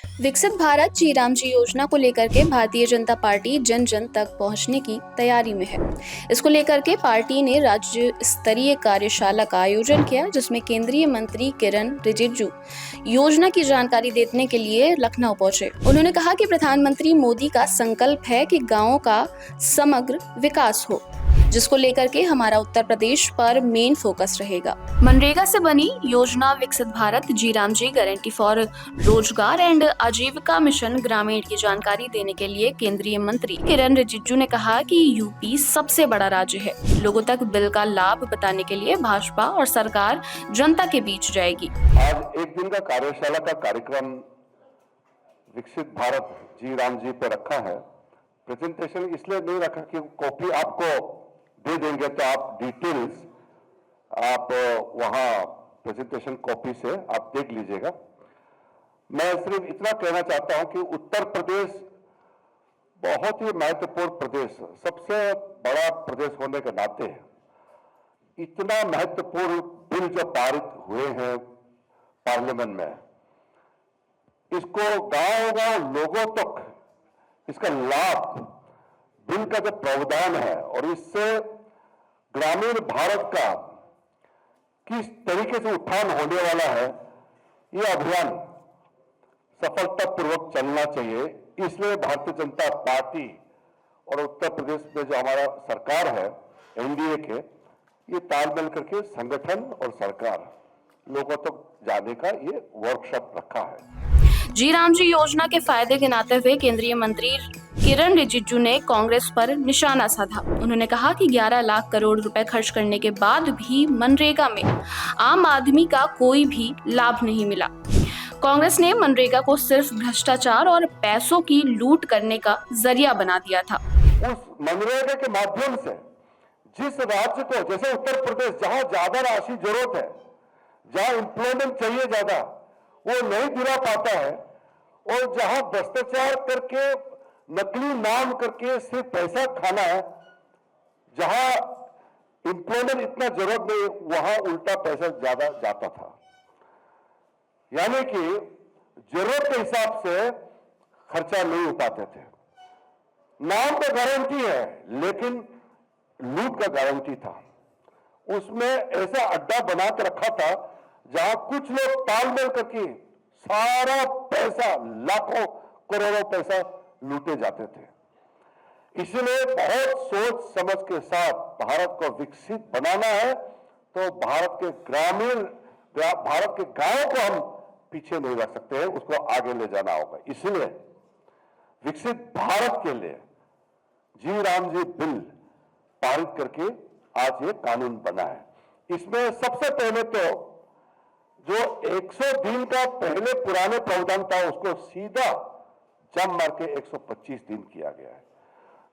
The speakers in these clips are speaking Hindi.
विकसित भारत जी राम जी योजना को लेकर के भारतीय जनता पार्टी जन जन तक पहुंचने की तैयारी में है। इसको लेकर के पार्टी ने राज्य स्तरीय कार्यशाला का आयोजन किया, जिसमें केंद्रीय मंत्री किरण रिजिजू योजना की जानकारी देने के लिए लखनऊ पहुंचे। उन्होंने कहा कि प्रधानमंत्री मोदी का संकल्प है कि गांवों का समग्र विकास हो, जिसको लेकर के हमारा उत्तर प्रदेश पर मेन फोकस रहेगा। मनरेगा से बनी योजना विकसित भारत जी राम जी गारंटी फॉर रोजगार एंड आजीविका मिशन ग्रामीण की जानकारी देने के लिए केंद्रीय मंत्री किरण रिजिजू ने कहा कि यूपी सबसे बड़ा राज्य है। लोगों तक बिल का लाभ बताने के लिए भाजपा और सरकार जनता के बीच जाएगी। आज एक दिन का कार्यशाला का कार्यक्रम विकसित भारत जी राम जी पे रखा है। प्रेजेंटेशन इसलिए नहीं रखा कि कॉपी आपको दे देंगे तो आप डिटेल्स आप वहां प्रेजेंटेशन कॉपी से आप देख लीजिएगा। मैं सिर्फ इतना कहना चाहता हूं कि उत्तर प्रदेश बहुत ही महत्वपूर्ण प्रदेश, सबसे बड़ा प्रदेश होने के नाते इतना महत्वपूर्ण बिल जो पारित हुए हैं पार्लियामेंट में, इसको गांव लोगों तक इसका लाभ, बिल का जो प्रावधान है और इससे ग्रामीण भारत का किस तरीके से उत्थान होने वाला है, यह अभियान सफलतापूर्वक चलना चाहिए। इसलिए भारतीय जनता पार्टी और उत्तर प्रदेश में जो हमारा सरकार है एनडीए के, ये तालमेल करके संगठन और सरकार लोगों तक जाने का ये वर्कशॉप रखा है। जी राम जी योजना के फायदे गिनाते हुए केंद्रीय मंत्री किरण रिजिजू ने कांग्रेस पर निशाना साधा। उन्होंने कहा कि 11 लाख करोड़ रुपए खर्च करने के बाद भी मनरेगा में आम आदमी का कोई भी लाभ नहीं मिला। कांग्रेस ने मनरेगा को सिर्फ भ्रष्टाचार और पैसों की लूट करने का जरिया बना दिया था। उस मनरेगा के माध्यम से जिस राज्य को, जैसे उत्तर प्रदेश, जहां ज्यादा राशि जरूरत है, जहां एम्प्लॉयमेंट चाहिए ज्यादा, वो नहीं दिला पाता है, और जहां भ्रष्टाचार करके नकली नाम करके सिर्फ पैसा खाना है, जहां एम्प्लॉयमेंट इतना जरूरत नहीं, वहां उल्टा पैसा ज्यादा जाता था। यानी कि जरूरत के हिसाब से खर्चा नहीं हो पाते थे। नाम का गारंटी है लेकिन लूट का गारंटी था। उसमें ऐसा अड्डा बना के रखा था जहां कुछ लोग तालमेल करके सारा पैसा, लाखों करोड़ों पैसा लूटे जाते थे। इसलिए बहुत सोच समझ के साथ भारत को विकसित बनाना है तो भारत के गांवों को हम पीछे नहीं रख सकते हैं, उसको आगे ले जाना होगा। इसलिए विकसित भारत के लिए जी राम जी बिल पारित करके आज ये कानून बना है। इसमें सबसे पहले तो जो 100 दिन का पहले पुराने प्रावधान था उसको सीधा जम मार के 125 दिन किया गया है।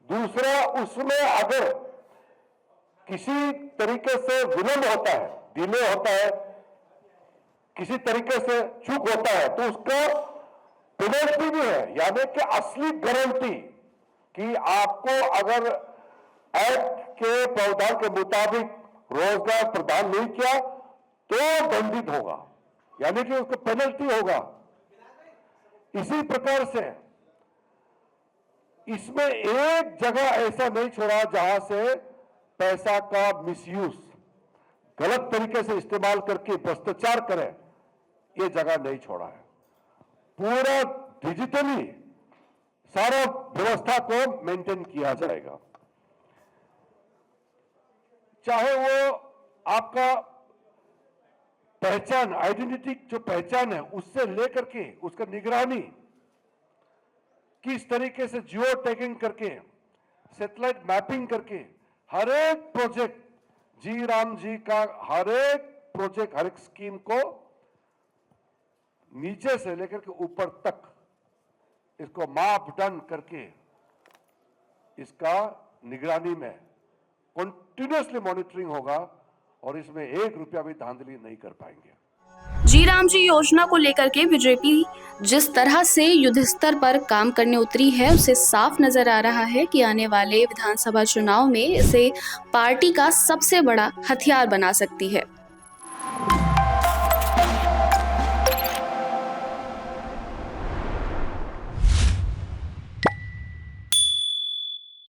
दूसरा, उसमें अगर किसी तरीके से विलंब होता है, डिले होता है, किसी तरीके से चूक होता है तो उसका पेनल्टी भी है, यानी कि असली गारंटी कि आपको अगर एक्ट के प्रावधान के मुताबिक रोजगार प्रदान नहीं किया तो दंडित होगा, यानी कि उसको पेनल्टी होगा। इसी प्रकार से इसमें एक जगह ऐसा नहीं छोड़ा जहां से पैसा का मिसयूज, गलत तरीके से इस्तेमाल करके भ्रष्टाचार करें, ये जगह नहीं छोड़ा है। पूरा डिजिटली सारा व्यवस्था को मेंटेन किया जाएगा, चाहे वो आपका पहचान, आइडेंटिटी जो पहचान है उससे लेकर के उसका निगरानी किस तरीके से जियो टैगिंग करके, सैटेलाइट मैपिंग करके, हर एक प्रोजेक्ट, जी राम जी का हर एक प्रोजेक्ट, हर एक स्कीम को नीचे से लेकर के ऊपर तक इसको मापदंड करके इसका निगरानी में कंटिन्यूअसली मॉनिटरिंग होगा और इसमें 1 रुपया भी धांधली नहीं कर पाएंगे। जी राम जी योजना को लेकर के बीजेपी जिस तरह से युद्ध स्तर पर काम करने उतरी है, उसे साफ नजर आ रहा है कि आने वाले विधानसभा चुनाव में इसे पार्टी का सबसे बड़ा हथियार बना सकती है।